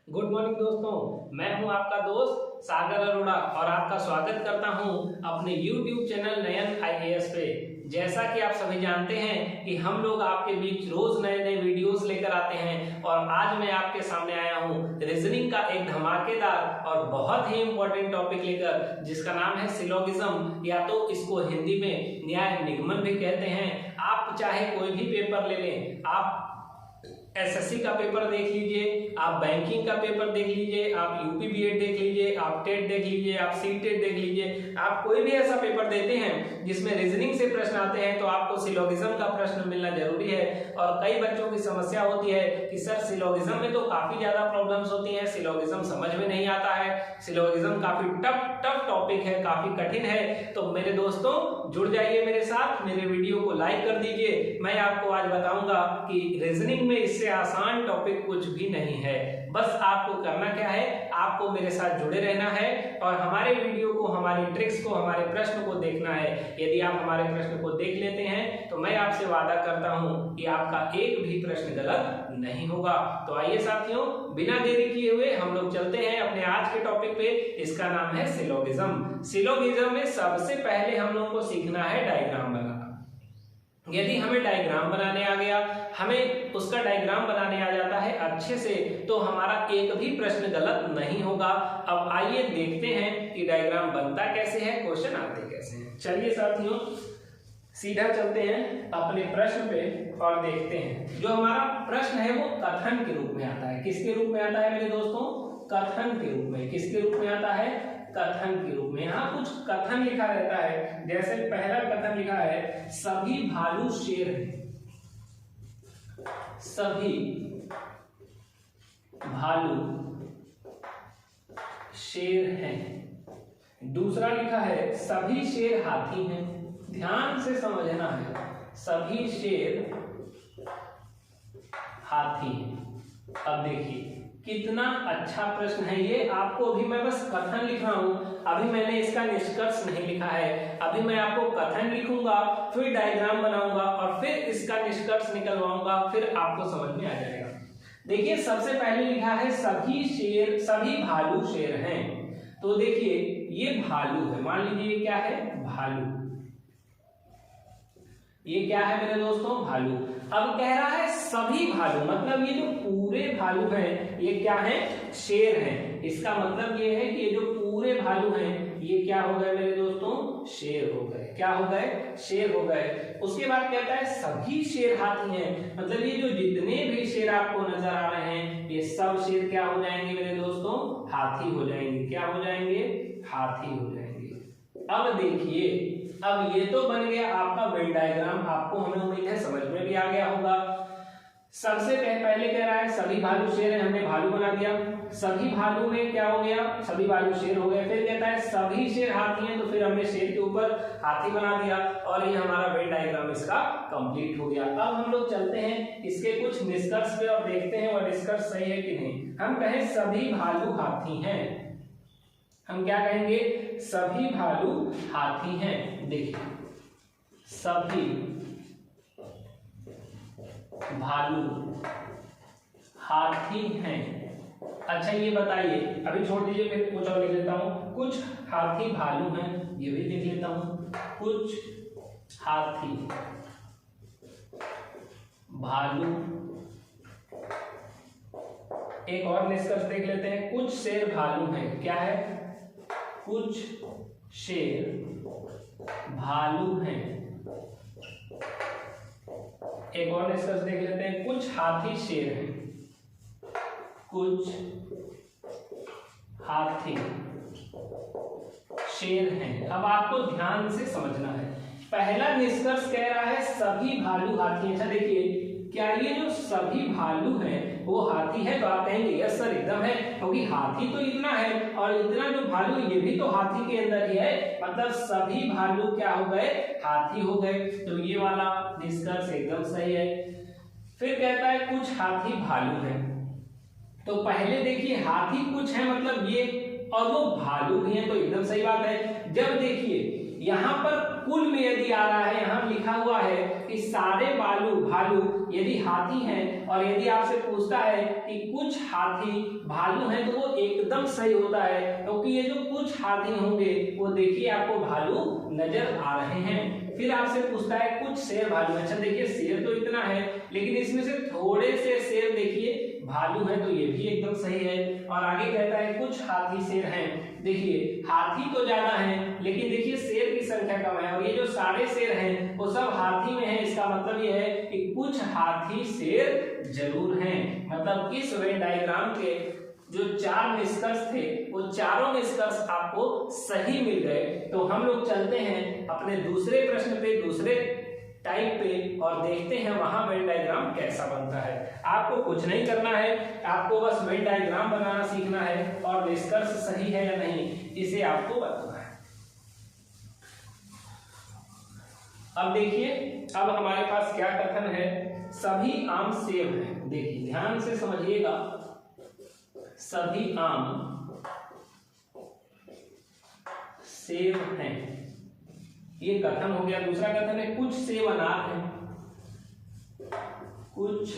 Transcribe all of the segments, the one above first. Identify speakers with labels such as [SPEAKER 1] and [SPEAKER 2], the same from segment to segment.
[SPEAKER 1] Good morning दोस्तों, मैं हूं आपका दोस्त सागर अरोड़ा और आपका स्वागत करता हूं अपने YouTube चैनल नयन IAS पे। जैसा कि आप सभी जानते हैं कि हम लोग आपके बीच रोज नए नए वीडियोस लेकर आते हैं और आज मैं आपके सामने आया हूं रीजनिंग का एक धमाकेदार और बहुत ही इंपॉर्टेंट टॉपिक लेकर, जिसका नाम है सिलोगिज्म, या तो इसको हिंदी में न्याय निगमन भी कहते हैं। आप चाहे कोई भी पेपर ले लें, आप एसएससी का पेपर देख लीजिए, आप बैंकिंग का पेपर देख लीजिए, आप यूपी बीएड देख लीजिए, आप टेट देख लीजिए, आप सीटेट देख लीजिए, आप कोई भी ऐसा पेपर देते हैं जिसमें रीजनिंग से प्रश्न आते हैं तो आपको सिलोगिज्म का प्रश्न मिलना जरूरी है। और कई बच्चों की समस्या होती है कि सर सिलोगिज्म में तो काफी ज्यादा प्रॉब्लम्स होती हैं, सिलोगिज्म समझ में नहीं आता है, सिलोगिज्म काफी टफ टॉपिक है, काफी कठिन है। तो मेरे दोस्तों जुड़ जाइए मेरे साथ, मेरे वीडियो को लाइक कर दीजिए। मैं आपको आज बताऊंगा कि रीजनिंग में इससे आसान टॉपिक कुछ भी नहीं है। बस आपको करना क्या है, आपको मेरे साथ जुड़े रहना है और हमारे वीडियो को, हमारी ट्रिक्स को, हमारे प्रश्न को देखना है। यदि आप हमारे प्रश्न को देख लेते हैं तो मैं आपसे वादा करता हूं कि आपका एक भी प्रश्न गलत नहीं होगा। तो आइए साथियों, बिना देरी किए हुए हम लोग चलते हैं अपने आज के टॉपिक पे। इसका नाम है सिलोगिज्म। सिलोगिज्म में सबसे पहले हम लोग को सीखना है डायग्राम बनाना। यदि हमें डायग्राम बनाने आ गया, हमें उसका डायग्राम बनाने आ जाता है अच्छे से, तो हमारा एक भी प्रश्न गलत नहीं होगा। अब आइए देखते हैं कि डायग्राम बनता कैसे है, क्वेश्चन आते कैसे हैं। चलिए साथियों, सीधा चलते हैं अपने प्रश्न पे और देखते हैं। जो हमारा प्रश्न है वो कथन के रूप में आता है। किसके रूप में आता है मेरे दोस्तों? कथन के रूप में। किसके रूप में आता है? कथन के रूप में। यहाँ कुछ कथन लिखा रहता है। जैसे पहला कथन लिखा है, सभी भालू शेर हैं। सभी भालू शेर हैं। दूसरा लिखा है, सभी शेर हाथी हैं। ध्यान से समझना है, सभी शेर हाथी हैं। अब देखिए कितना अच्छा प्रश्न है ये। आपको अभी मैं बस कथन लिख रहा हूं, अभी मैंने इसका निष्कर्ष नहीं लिखा है। अभी मैं आपको कथन लिखूंगा, फिर डायग्राम बनाऊंगा और फिर इसका निष्कर्ष निकलवाऊंगा, फिर आपको समझ में आ जाएगा। देखिए सबसे पहले लिखा है, सभी भालू शेर हैं। तो देखिए ये भालू है, मान लीजिए क्या है? भालू। ये क्या है मेरे दोस्तों? भालू। अब कह रहा है सभी भालू, मतलब ये जो पूरे भालू हैं ये क्या हैं? शेर हैं। इसका मतलब ये है कि ये जो पूरे भालू हैं ये क्या हो गए मेरे दोस्तों? शेर हो गए। क्या हो गए? शेर हो गए। उसके बाद कहता है सभी शेर हाथी हैं, मतलब ये जो जितने भी शेर आपको नजर आ रहे हैं ये सब शेर क्या हो जाएंगे मेरे दोस्तों? हाथी हो जाएंगे। क्या हो जाएंगे? हाथी हो जाएंगे। अब देखिए, अब ये तो बन गया आपका वेन डायग्राम। आपको हमें उम्मीद है समझ में भी आ गया होगा। सबसे पहले कह रहा है सभी भालू शेर हैं, हमने भालू बना दिया। सभी भालू में क्या हो गया? सभी भालू शेर हो गए। फिर कहता है सभी शेर हाथी हैं, तो फिर हमने शेर के ऊपर हाथी बना दिया और ये हमारा वेन डायग्राम इसका कंप्लीट हो गया। अब हम लोग चलते हैं इसके कुछ निष्कर्ष पे और देखते हैं वो निष्कर्ष सही है कि नहीं। हम कहें सभी भालू हाथी हैं, हम क्या कहेंगे? सभी भालू हाथी हैं। देखिए सभी भालू हाथी हैं। अच्छा ये बताइए, अभी छोड़ दीजिए, फिर कुछ और लिख लेता हूं। कुछ हाथी भालू हैं, ये भी लिख लेता हूं। कुछ हाथी भालू। एक और निष्कर्ष देख लेते हैं, कुछ शेर भालू हैं। क्या है? कुछ शेर भालू हैं। एक और निष्कर्ष देख लेते हैं, कुछ हाथी शेर हैं। कुछ हाथी शेर हैं। अब आपको ध्यान से समझना है। पहला निष्कर्ष कह रहा है सभी भालू हाथी। अच्छा देखिए, क्या ये जो सभी भालू हैं वो हाथी है? तो आप कहेंगे यस सर एकदम है, क्योंकि हाथी तो इतना है और इतना जो भालू ये भी तो हाथी के अंदर ही है, मतलब सभी भालू क्या हो गए? हाथी हो गए। तो ये वाला निष्कर्ष एकदम सही है। फिर कहता है कुछ हाथी भालू हैं। तो पहले देखिए हाथी कुछ है, मतलब ये, और वो भालू भी है, तो एकदम सही बात है। जब देखिए यहाँ पर कुल में यदि आ रहा है, यहाँ लिखा हुआ है कि सारे भालू यदि हाथी हैं और यदि आपसे पूछता है कि कुछ हाथी भालू हैं तो वो एकदम सही होता है, क्योंकि ये जो कुछ हाथी होंगे वो देखिए आपको भालू नजर आ रहे हैं। फिर आपसे पूछता है कुछ शेर भालू। अच्छा देखिए शेर तो इतना है, लेकिन इसमें से थोड़े से शेर देखिए भालू है, तो ये भी एकदम सही है। और आगे कहता है कुछ हाथी शेर हैं। देखिए हाथी तो ज्यादा हैं, लेकिन देखिए शेर की संख्या कम है, और ये जो सारे शेर हैं वो सब हाथी में हैं। इसका मतलब ये है कि कुछ हाथी शेर जरूर हैं। मतलब इस वेन डायग्राम के जो 4 निष्कर्ष थे वो चारों निष्कर्ष आपको सही मिल गए। तो हम लोग चलते हैं अपने दूसरे प्रश्न पे, दूसरे टाइप पे, और देखते हैं वहां वेन डायग्राम कैसा बनता है। आपको कुछ नहीं करना है, आपको बस वेन डायग्राम बनाना सीखना है और निष्कर्ष सही है या नहीं इसे आपको बताना है। अब देखिए, अब हमारे पास क्या कथन है, सभी आम सेब हैं। देखिए ध्यान से समझिएगा, सभी आम सेब हैं, ये कथन हो गया। दूसरा कथन है कुछ सेब अनार हैं, कुछ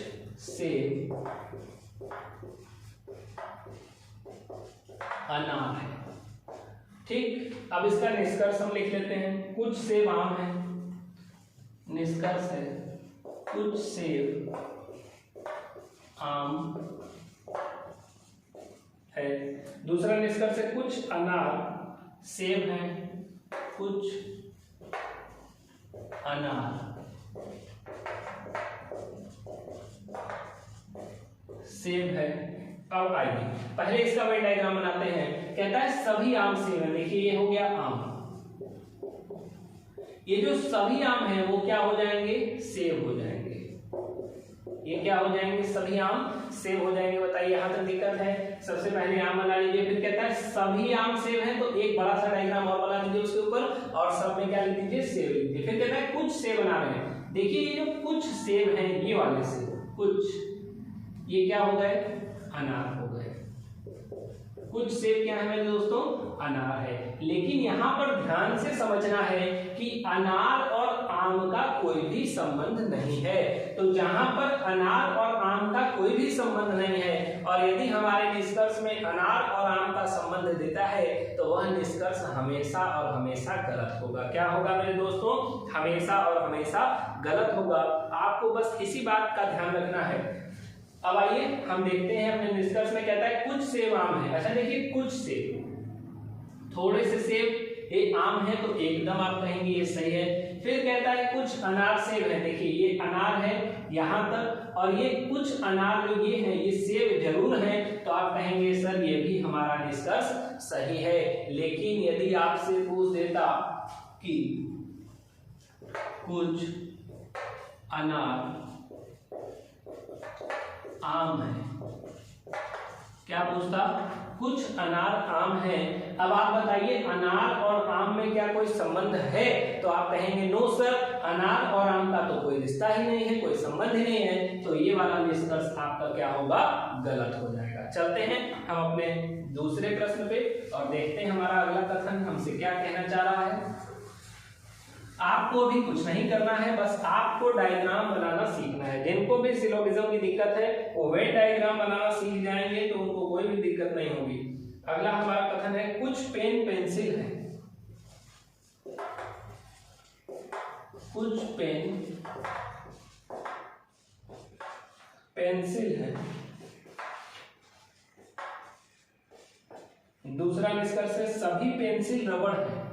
[SPEAKER 1] सेब अनार है। ठीक, अब इसका निष्कर्ष हम लिख लेते हैं। कुछ सेब आम है, निष्कर्ष है कुछ सेब आम है। दूसरा निष्कर्ष है कुछ अनार सेब हैं, कुछ अनार सेब है। अब आइए पहले इसका वेन डायग्राम बनाते हैं। कहता है सभी आम सेब है। देखिए ये हो गया आम, ये जो सभी आम हैं वो क्या हो जाएंगे, सेब हो जाएंगे। ये क्या हो जाएंगे, सभी आम सेब हो जाएंगे। बताइए यहां तक दिक्कत है? सबसे पहले आम बना लीजिए, फिर कहता है सभी आम सेब हैं, तो एक बड़ा सा डायग्राम और बना दीजिए उसके ऊपर, और सब में क्या लिख दीजिए, सेब लिख दीजिए। फिर कहता है कुछ सेब बना रहे हैं। देखिए ये जो कुछ सेब हैं, ये वाले सेब कुछ, ये क्या हो गए, अनार हो गए। कुछ सेब क्या है मेरे दोस्तों, अनार है। लेकिन यहां पर ध्यान से समझना है कि अनार और आम का कोई भी संबंध नहीं है। तो जहां पर अनार और आम का कोई भी संबंध नहीं है, और यदि हमारे निष्कर्ष में अनार और आम का संबंध देता है, तो वह निष्कर्ष हमेशा और हमेशा गलत होगा। क्या होगा मेरे दोस्तों, हमेशा और हमेशा गलत होगा। आपको बस इसी बात का ध्यान रखना है। अब आइए हम देखते हैं अपने निष्कर्ष में। कहता है कुछ सेब आम है। अच्छा देखिए कुछ सेब, थोड़े से सेब, ये आम है तो एकदम आप कहेंगे ये सही है। फिर कहता है कुछ अनार सेब है। देखिए ये अनार है यहां तक, और ये कुछ अनार जो ये है ये सेब जरूर है, तो आप कहेंगे सर ये भी हमारा निष्कर्ष सही है। लेकिन यदि आपसे पूछ देता कि कुछ अनार आम है, क्या पूछता, कुछ अनार आम है। अब आप बताइए अनार और आम में क्या कोई संबंध है, तो आप कहेंगे नो सर, अनार और आम का तो कोई रिश्ता ही नहीं है, कोई संबंध ही नहीं है। तो ये वाला निष्कर्ष आपका क्या होगा, गलत हो जाएगा। चलते हैं हम अपने दूसरे प्रश्न पे और देखते हैं हमारा अगला कथन हमसे क्या कहना चाह रहा है। आपको भी कुछ नहीं करना है, बस आपको डायग्राम बनाना सीखना है। जिनको भी सिलोगिज्म की दिक्कत है वो वेन डायग्राम बनाना सीख जाएंगे तो उनको कोई भी दिक्कत नहीं होगी। अगला हमारा कथन है कुछ पेन पेंसिल है, कुछ पेन पेंसिल है। दूसरा निष्कर्ष है सभी पेंसिल रबड़ है,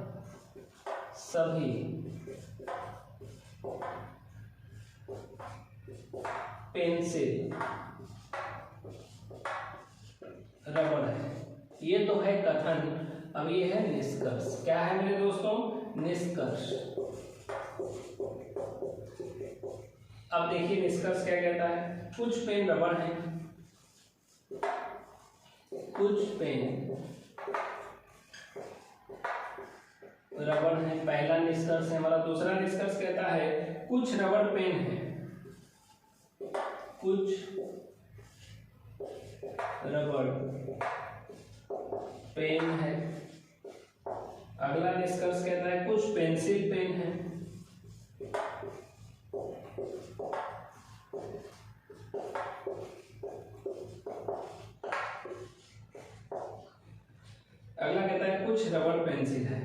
[SPEAKER 1] सभी पेंसिल रबड़ है। ये तो है कथन, अब ये है निष्कर्ष। क्या है मेरे दोस्तों, निष्कर्ष। अब देखिए निष्कर्ष क्या कहता है, कुछ पेन रबड़ है, कुछ पेन रबड़ है, पहला निष्कर्ष है हमारा। दूसरा निष्कर्ष कहता है कुछ रबड़ पेन है, कुछ रबड़ पेन है। अगला निष्कर्ष कहता है कुछ पेंसिल पेन है, अगला कहता है कुछ रबड़ पेंसिल है।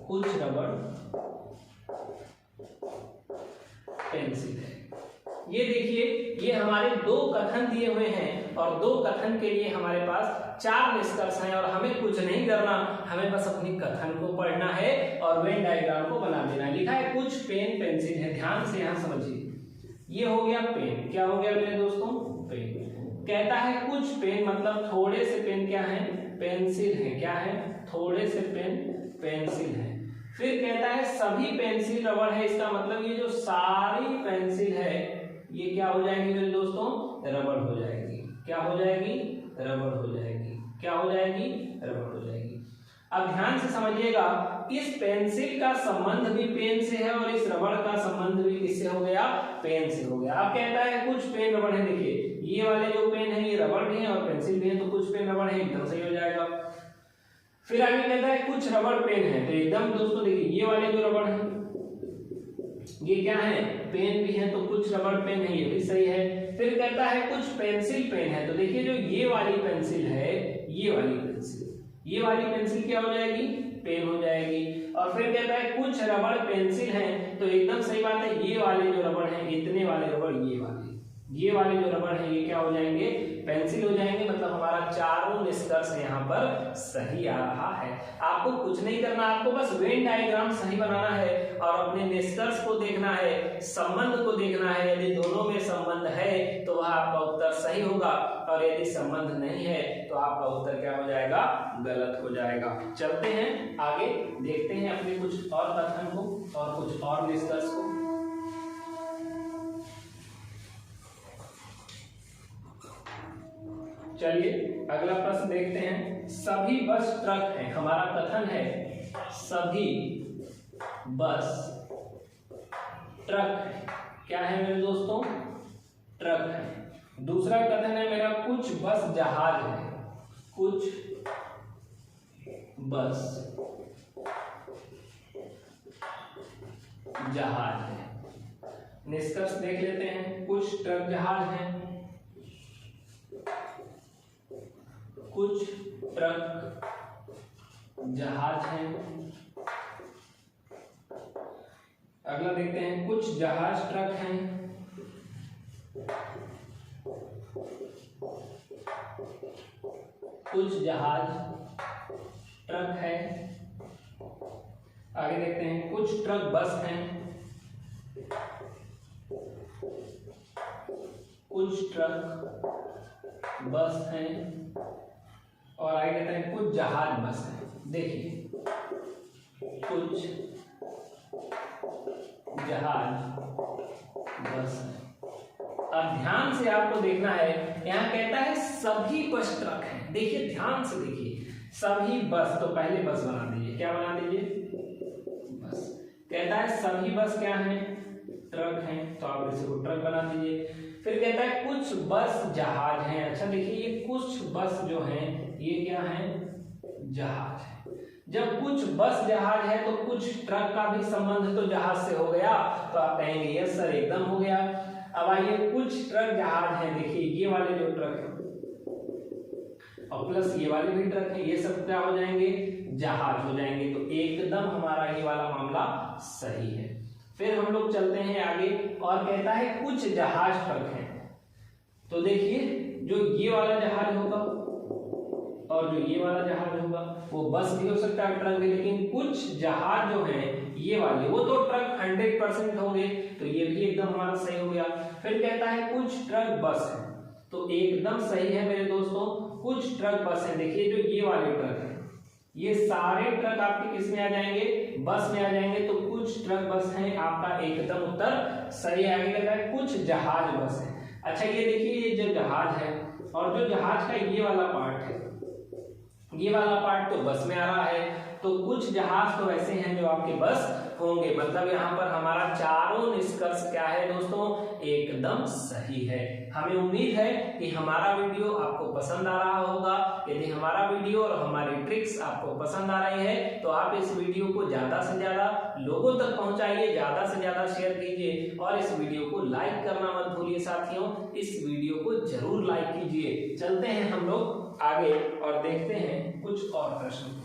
[SPEAKER 1] कुछ रबड़ पेंसिल है। ये देखिए, ये हमारे दो कथन दिए हुए हैं और दो कथन के लिए हमारे पास 4 निष्कर्ष हैं और हमें कुछ नहीं करना, हमें बस अपनी कथन को पढ़ना है और वेन डायग्राम को बना देना है। लिखा है कुछ पेन पेंसिल है। ध्यान से यहां समझिए, ये हो गया पेन। क्या हो गया मेरे दोस्तों? पेन। कहता है कुछ पेन मतलब थोड़े से पेन क्या है? पेंसिल है। क्या है? थोड़े से पेन पेंसिल है। फिर कहता है सभी पेंसिल रबड़ है। इसका मतलब ये जो सारी पेंसिल है ये क्या हो जाएगी मेरे दोस्तों? रबड़ हो जाएगी। क्या हो जाएगी? रबड़ हो जाएगी। क्या हो जाएगी? रबड़ हो जाएगी। अब ध्यान से समझिएगा, इस पेंसिल का संबंध भी पेन से है और इस रबड़ का संबंध भी किससे हो गया? पेन से हो गया। अब कहता है कुछ पेन रबड़ है। देखिए, ये वाले जो पेन है ये रबड़ भी है और पेंसिल भी है, तो कुछ पेन रबड़ है, एकदम सही हो जाएगा। फिर आगे कहता है कुछ रबड़ पेन है, तो एकदम दोस्तों देखिए, ये वाले जो रबड़ है ये क्या है? पेन भी है, तो कुछ रबड़ पेन है, ये भी सही है। फिर कहता है कुछ पेंसिल पेन है, तो देखिए जो ये वाली पेंसिल है, ये वाली पेंसिल क्या हो जाएगी? पेन हो जाएगी। और फिर कहता है कुछ रबड़ पेंसिल है, तो एकदम सही बात है, ये वाले जो रबड़ है, इतने वाले रबड़, ये वाले जो रबड़ है ये क्या हो जाएंगे? पेंसिल हो जाएंगे। मतलब हमारा चारों निष्कर्ष यहाँ पर सही आ रहा है। आपको कुछ नहीं करना, आपको बस वेन डायग्राम सही बनाना है और अपने निष्कर्ष को देखना है, संबंध को देखना है। यदि दोनों में संबंध है तो वह आपका उत्तर सही होगा और यदि संबंध नहीं है तो आपका उत्तर क्या हो जाएगा? गलत हो जाएगा। चलते हैं आगे, देखते हैं अपने कुछ और कथन को और कुछ और निष्कर्ष को। चलिए अगला प्रश्न देखते हैं। सभी बस ट्रक हैं। हमारा कथन है सभी बस ट्रक है। क्या है मेरे दोस्तों? ट्रक है। दूसरा कथन है मेरा कुछ बस जहाज है। कुछ बस जहाज है। निष्कर्ष देख लेते हैं। कुछ ट्रक जहाज हैं, कुछ ट्रक जहाज हैं। अगला देखते हैं कुछ जहाज ट्रक हैं, कुछ जहाज ट्रक है। आगे देखते हैं कुछ ट्रक बस हैं, कुछ ट्रक बस हैं। और आगे कहते हैं कुछ जहाज बस है। देखिए कुछ जहाज बस है। अब ध्यान से आपको देखना है, यहाँ कहता है सभी बस ट्रक हैं। देखिए ध्यान से देखिए, सभी बस, तो पहले बस बना दीजिए। क्या बना दीजिए? बस। कहता है सभी बस क्या हैं? ट्रक हैं, तो आप इसे को ट्रक बना दीजिए। फिर कहता है कुछ बस जहाज हैं। अच्छा देखिए, ये कुछ बस जो हैं ये क्या है? जहाज है। जब कुछ बस जहाज है तो कुछ ट्रक का भी संबंध तो जहाज से हो गया, तो आप कहेंगे यस सर एकदम हो गया। अब आइए कुछ ट्रक जहाज है। देखिए ये वाले जो ट्रक है और प्लस ये वाले भी ट्रक है, ये सब क्या हो जाएंगे? जहाज हो जाएंगे। तो एकदम हमारा ये वाला मामला सही है। फिर हम लोग चलते हैं आगे और कहता है कुछ जहाज ट्रक हैं। तो देखिए जो ये वाला जहाज होगा और जो ये वाला जहाज होगा वो बस भी हो सकता है, ट्रक भी, लेकिन कुछ जहाज जो है ये वाले वो तो ट्रक 100% होंगे, तो ये भी एकदम हमारा सही हो गया। फिर कहता है कुछ ट्रक बस है, तो एकदम सही है मेरे दोस्तों, कुछ ट्रक बस है। देखिए जो ये वाले ट्रक है ये सारे ट्रक आपके किस में आ जाएंगे? बस में आ जाएंगे। तो कुछ ट्रक बस हैं, आपका एकदम उत्तर सही। आगे लगा है कुछ जहाज बस है। अच्छा ये देखिए, ये जो जहाज है और जो जहाज का ये वाला पार्ट है ये वाला पार्ट तो बस में आ रहा है, तो कुछ जहाज तो ऐसे हैं जो आपके बस होंगे। मतलब यहाँ पर हमारा चारों निष्कर्ष क्या है दोस्तों, एकदम सही है। हमें उम्मीद है कि हमारा वीडियो आपको पसंद आ रहा होगा। यदि हमारा वीडियो और हमारी ट्रिक्स आपको पसंद आ रही है तो आप इस वीडियो को ज्यादा से ज्यादा लोगों तक पहुंचाइए, ज्यादा से ज्यादा शेयर कीजिए और इस वीडियो को लाइक करना मत भूलिए साथियों। इस वीडियो को जरूर लाइक कीजिए। चलते हैं हम लोग आगे और देखते हैं कुछ और प्रश्न।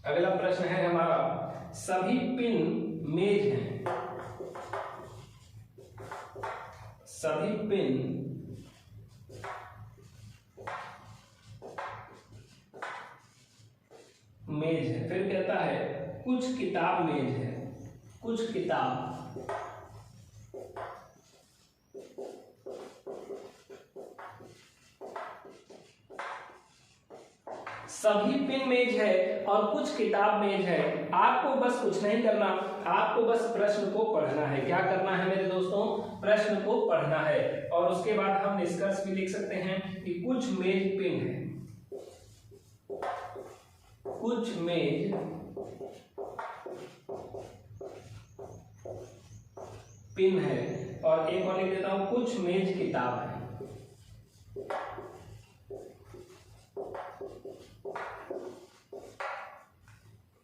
[SPEAKER 1] अगला प्रश्न है हमारा, सभी पिन मेज हैं, सभी पिन मेज है। फिर कहता है कुछ किताब मेज है, कुछ किताब सभी पिन मेज है और कुछ किताब मेज है। आपको बस कुछ नहीं करना, आपको बस प्रश्न को पढ़ना है। क्या करना है मेरे दोस्तों, प्रश्न को पढ़ना है और उसके बाद हम निष्कर्ष भी लिख सकते हैं कि कुछ मेज पिन है, कुछ मेज पिन है और एक और लिख देता हूं, कुछ मेज किताब है।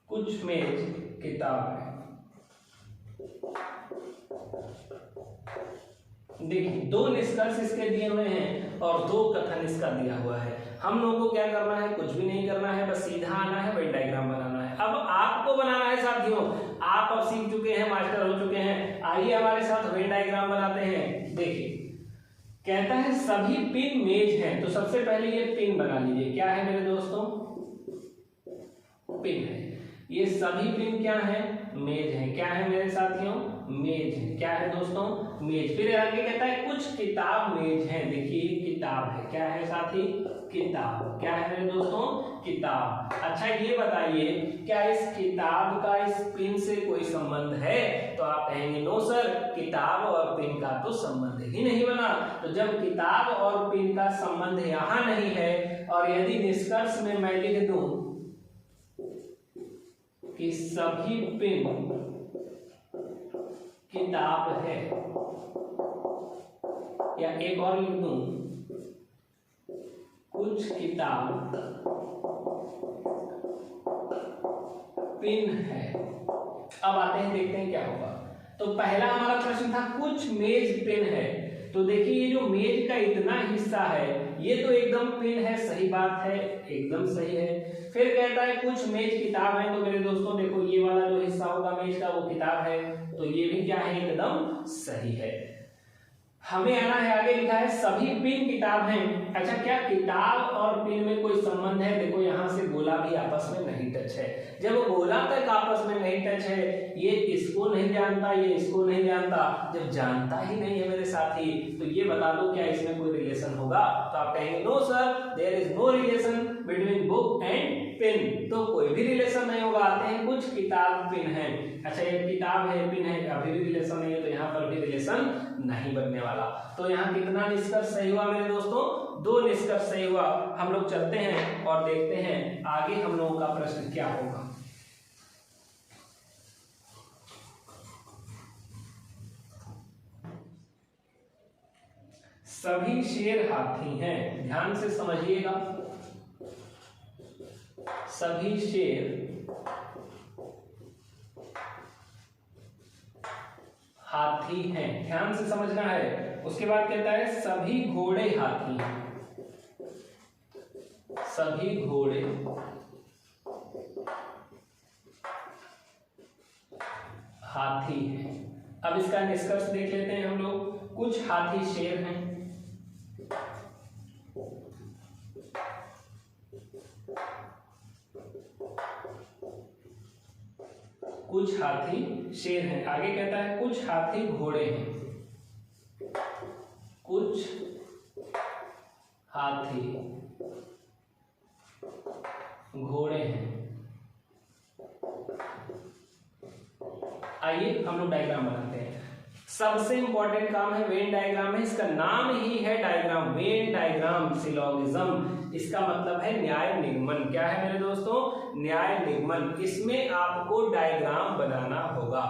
[SPEAKER 1] कुछ मेज किताब है। देखिए दो निष्कर्ष इसके दिए हुए हैं और दो कथन इसका दिया हुआ है। हम लोगों को क्या करना है, कुछ भी नहीं करना है, बस सीधा आना है, वेन डायग्राम बनाना है। अब आपको बनाना है साथियों, आप अब सीख चुके हैं, मास्टर हो चुके हैं। आइए हमारे साथ वेन डायग्राम बनाते हैं। देखिए कहता है सभी पिन मेज हैं, तो सबसे पहले ये पिन बना लीजिए। क्या है मेरे दोस्तों, पिन है। ये सभी पिन क्या है, मेज है। क्या है मेरे साथियों, मेज है। क्या है दोस्तों, मेज। फिर आगे कहता है कुछ किताब मेज है। देखिए किताब है। क्या है साथी, किताब। क्या है मेरे दोस्तों, किताब। अच्छा ये बताइए क्या इस किताब का इस पिन से कोई संबंध है, तो आप कहेंगे नो सर, किताब और पिन का तो संबंध ही नहीं बना। तो जब किताब और पिन का संबंध यहाँ नहीं है और यदि निष्कर्ष में मैं लिख दूं कि सभी पिन किताब है, या एक और लिख दूं कुछ किताब पिन है। अब आते हैं, देखते हैं क्या होगा। तो पहला हमारा प्रश्न था कुछ मेज पिन है, तो देखिए ये जो मेज का इतना हिस्सा है ये तो एकदम पिन है, सही बात है, एकदम सही है। फिर कहता है कुछ मेज किताब है, तो मेरे दोस्तों देखो ये वाला जो हिस्सा होगा मेज का वो किताब है, तो ये भी क्या है, एकदम सही है। हमें आना है, आगे लिखा है सभी पिन किताब हैं। अच्छा क्या किताब और पिन में कोई संबंध है, देखो यहां से गोला भी आपस में नहीं टच है। जब गोला तक आपस में नहीं टच है, ये इसको नहीं जानता, ये इसको नहीं जानता, जब जानता ही नहीं है मेरे साथी, तो ये बता दो क्या इसमें कोई रिलेशन होगा, तो आप कहेंगे no sir, there is no relation between book and pin, तो कोई भी रिलेशन नहीं होगा। आते हैं कुछ किताब पिन है। अच्छा ये किताब है, पिन है, अभी भी रिलेशन नहीं है, तो यहाँ पर भी रिलेशन नहीं बनने वाला। तो यहाँ कितना निष्कर्ष सही हुआ मेरे दोस्तों, दो निष्कर्ष सही हुआ। हम लोग चलते हैं और देखते हैं आगे हम लोगों का प्रश्न क्या होगा। सभी शेर हाथी हैं, ध्यान से समझिएगा। सभी शेर हाथी हैं, ध्यान से समझना है। उसके बाद कहता है सभी घोड़े हाथी हैं, सभी घोड़े हाथी हैं। अब इसका निष्कर्ष देख लेते हैं हम लोग। कुछ हाथी शेर हैं, कुछ हाथी शेर हैं। आगे कहता है कुछ हाथी घोड़े हैं, कुछ हाथी घोड़े हैं। आइए हम लोग डायग्राम बनाते हैं। सबसे इंपॉर्टेंट काम है वेन डायग्राम है, इसका नाम ही है डायग्राम, वेन डायग्राम सिलोगिज्म, इसका मतलब है न्याय निगमन। क्या है मेरे दोस्तों? न्याय निगमन। इसमें आपको डायग्राम बनाना होगा।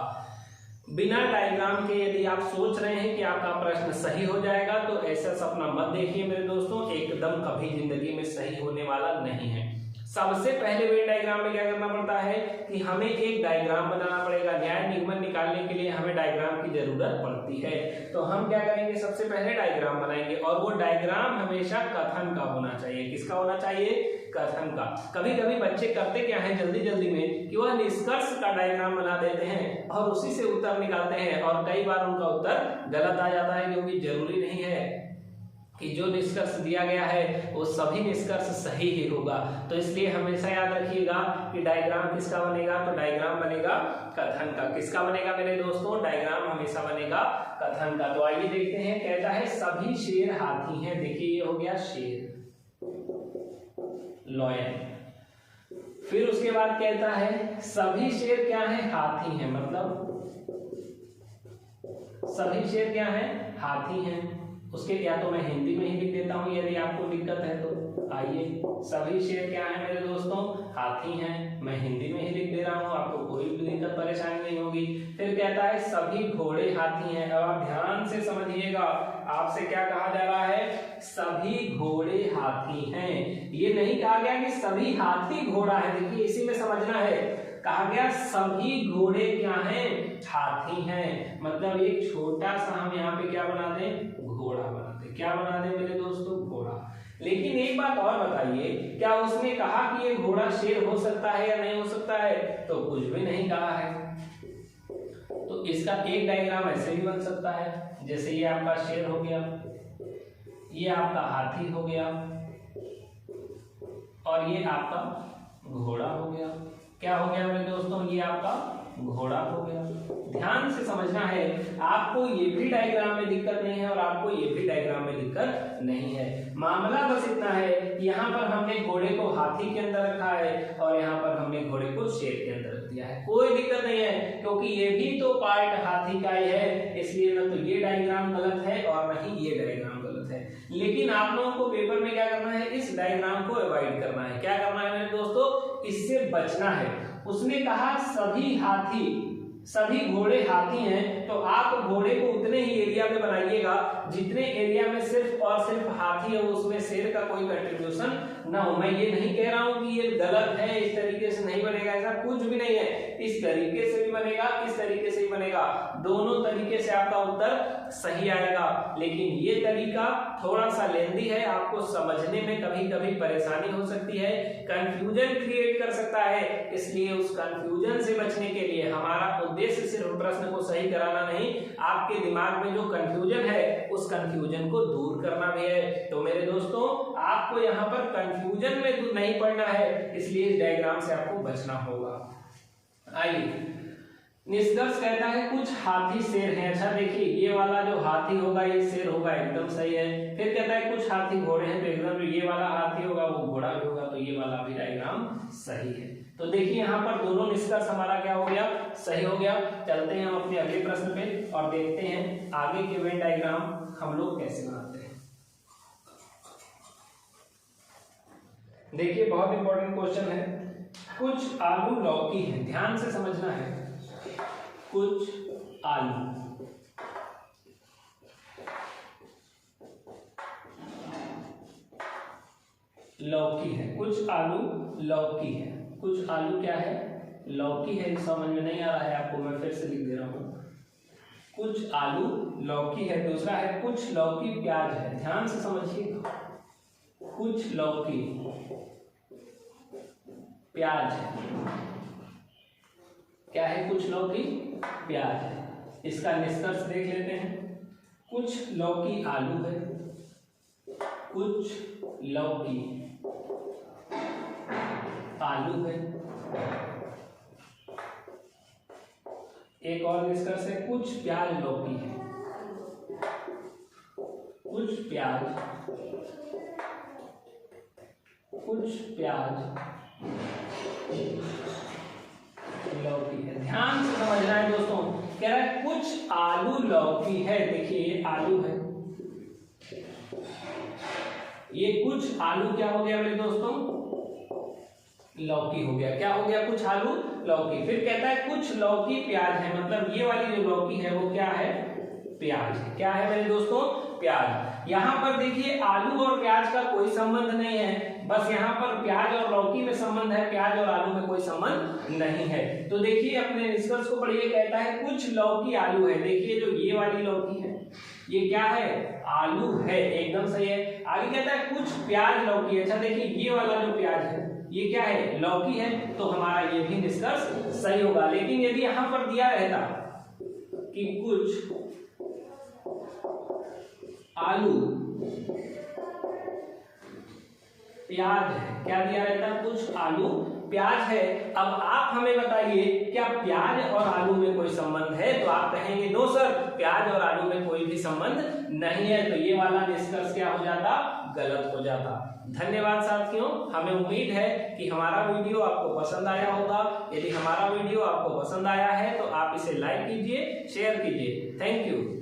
[SPEAKER 1] बिना डायग्राम के यदि आप सोच रहे हैं कि आपका प्रश्न सही हो जाएगा तो ऐसा सपना मत देखिए मेरे दोस्तों, एकदम कभी जिंदगी में सही होने वाला नहीं है। सबसे पहले वेन डायग्राम में क्या करना पड़ता है कि हमें एक डायग्राम बनाना पड़ेगा। न्याय निगमन निकालने के लिए हमें डायग्राम की जरूरत पड़ती है। तो हम क्या करेंगे, सबसे पहले डायग्राम बनाएंगे और वो डायग्राम हमेशा कथन का होना चाहिए। किसका होना चाहिए? कथन का। कभी कभी बच्चे करते क्या है जल्दी जल्दी में कि वह निष्कर्ष का डायग्राम बना देते हैं और उसी से उत्तर निकालते हैं और कई बार उनका उत्तर गलत आ जाता है, क्योंकि जरूरी नहीं है कि जो निष्कर्ष दिया गया है वो सभी निष्कर्ष सही ही होगा। तो इसलिए हमेशा याद रखिएगा कि डायग्राम किसका बनेगा, तो डायग्राम बनेगा कथन का। किसका बनेगा मेरे दोस्तों? डायग्राम हमेशा बनेगा कथन का। तो आइए देखते हैं, कहता है सभी शेर हाथी हैं। देखिए ये हो गया शेर, लॉयन। फिर उसके बाद कहता है सभी शेर क्या है? हाथी हैं, मतलब सभी शेर क्या है? हाथी हैं। उसके या तो मैं हिंदी में ही लिख देता हूं यदि आपको दिक्कत है तो। आइए, सभी शेर क्या है मेरे दोस्तों? हाथी हैं। मैं हिंदी में ही लिख दे रहा हूं, आपको कोई भी दिक्कत परेशानी नहीं होगी। फिर कहता है सभी घोड़े हाथी हैं। अब आप ध्यान से समझिएगा, आपसे क्या कहा जा रहा है? सभी घोड़े हाथी हैं। ये नहीं कहा गया कि सभी हाथी घोड़ा है। देखिए इसी में समझना है, कहा गया सभी घोड़े क्या हैं? हाथी हैं। मतलब एक छोटा सा हम यहाँ पे क्या बना दें? घोड़ा बना दें। क्या बना दें मेरे दोस्तों? घोड़ा। लेकिन एक बात और बताइए, क्या उसने कहा कि ये घोड़ा शेर हो सकता है या नहीं हो सकता है? तो कुछ भी नहीं कहा है। तो इसका एक डायग्राम ऐसे भी बन सकता है, जैसे ये आपका शेर हो गया, ये आपका हाथी हो गया और ये आपका घोड़ा हो गया। क्या हो गया मेरे दोस्तों? ये आपका घोड़ा हो गया। ध्यान से समझना है, आपको ये भी डायग्राम में दिक्कत नहीं है और आपको ये भी डायग्राम में दिक्कत नहीं है। मामला बस इतना है, यहाँ पर हमने घोड़े को हाथी के अंदर रखा है और यहाँ पर हमने घोड़े को शेर के अंदर रख दिया है। कोई दिक्कत नहीं है, क्योंकि ये भी तो पार्ट हाथी का ही है, इसलिए न तो ये डायग्राम गलत है और न ही ये डायग्राम गलत है। लेकिन आप लोगों को पेपर में क्या करना है? इस डायग्राम को अवॉइड करना है। क्या करना है मेरे दोस्तों? इससे बचना है। उसने कहा सभी हाथी, सभी घोड़े हाथी हैं, तो आप घोड़े को उतने ही एरिया में बनाइएगा जितने एरिया में सिर्फ और सिर्फ हाथी है, उसमें शेर का कोई कंट्रीब्यूशन ना हो। मैं ये नहीं कह रहा हूं कि ये गलत है, इस तरीके से नहीं बनेगा, ऐसा कुछ भी नहीं है। इस तरीके से भी बनेगा, इस तरीके से भी बनेगा, दोनों तरीके से आपका उत्तर सही आएगा। लेकिन ये तरीका थोड़ा सा लेंदी है, आपको समझने में कभी कभी परेशानी हो सकती है, कंफ्यूजन क्रिएट कर सकता है। इसलिए उस कंफ्यूजन से बचने के लिए हमारा उद्देश्य सिर्फ प्रश्न को सही कराना नहीं, आपके दिमाग में जो कंफ्यूजन है उस कंफ्यूजन को दूर करना भी है। तो मेरे दोस्तों, आपको यहाँ पर कंफ्यूजन में नहीं पड़ना है, इसलिए इस डायग्राम से आपको बचना होगा। आइए, निष्कर्ष कहता है कुछ हाथी शेर हैं। अच्छा देखिए, ये वाला जो हाथी होगा ये शेर होगा, एकदम सही है। फिर कहता है कुछ हाथी घोड़े हैं, तो एकदम ये वाला हाथी होगा वो घोड़ा भी होगा, तो ये वाला भी डायग्राम सही है। तो देखिए यहाँ पर दोनों निष्कर्ष हमारा क्या हो गया? सही हो गया। चलते हैं हम अपने अगले प्रश्न पे और देखते हैं आगे के वेन डायग्राम हम लोग कैसे बनाते हैं। देखिए बहुत इंपॉर्टेंट क्वेश्चन है। कुछ आलू लौकी है, ध्यान से समझना है। कुछ आलू लौकी है, कुछ आलू लौकी है। कुछ आलू क्या है? लौकी है। समझ में नहीं आ रहा है आपको, मैं फिर से लिख दे रहा हूं। कुछ आलू लौकी है। दूसरा है कुछ लौकी प्याज है। ध्यान से समझिएगा, कुछ लौकी प्याज है। क्या है? कुछ लौकी प्याज है। इसका निष्कर्ष देख लेते हैं। कुछ लौकी आलू है, कुछ लौकी आलू है। एक और निष्कर्ष है कुछ प्याज लौकी है। कुछ प्याज लौकी है। ध्यान से समझना है दोस्तों, कह रहा है कुछ आलू आलू लौकी है। देखिए ये आलू है, ये कुछ आलू क्या हो गया मेरे दोस्तों, लौकी हो गया। क्या हो गया, कुछ आलू लौकी। फिर कहता है कुछ लौकी प्याज है, मतलब ये वाली जो लौकी है वो क्या है, प्याज है। क्या है मेरे दोस्तों, प्याज। यहाँ पर देखिए आलू और प्याज का कोई संबंध नहीं है, बस यहाँ पर प्याज और लौकी में संबंध है, प्याज और आलू में कोई संबंध नहीं है। तो देखिए अपने निष्कर्ष को पढ़िए, कहता है कुछ लौकी आलू है। देखिए जो ये वाली लौकी है ये क्या है, आलू है, एकदम सही है। आगे कहता है कुछ प्याज लौकी। अच्छा देखिए ये वाला जो प्याज है ये क्या है, लौकी है, तो हमारा ये भी निष्कर्ष सही होगा। लेकिन यदि यहां पर दिया रहता कि कुछ आलू प्याज है, क्या दिया रहता, कुछ आलू प्याज है। अब आप हमें बताइए क्या प्याज और आलू में कोई संबंध है, तो आप कहेंगे नो सर, प्याज और आलू में कोई भी संबंध नहीं है। तो ये वाला निष्कर्ष क्या हो जाता, गलत हो जाता। धन्यवाद साथियों, हमें उम्मीद है कि हमारा वीडियो आपको पसंद आया होगा। यदि हमारा वीडियो आपको पसंद आया है तो आप इसे लाइक कीजिए, शेयर कीजिए। Thank you.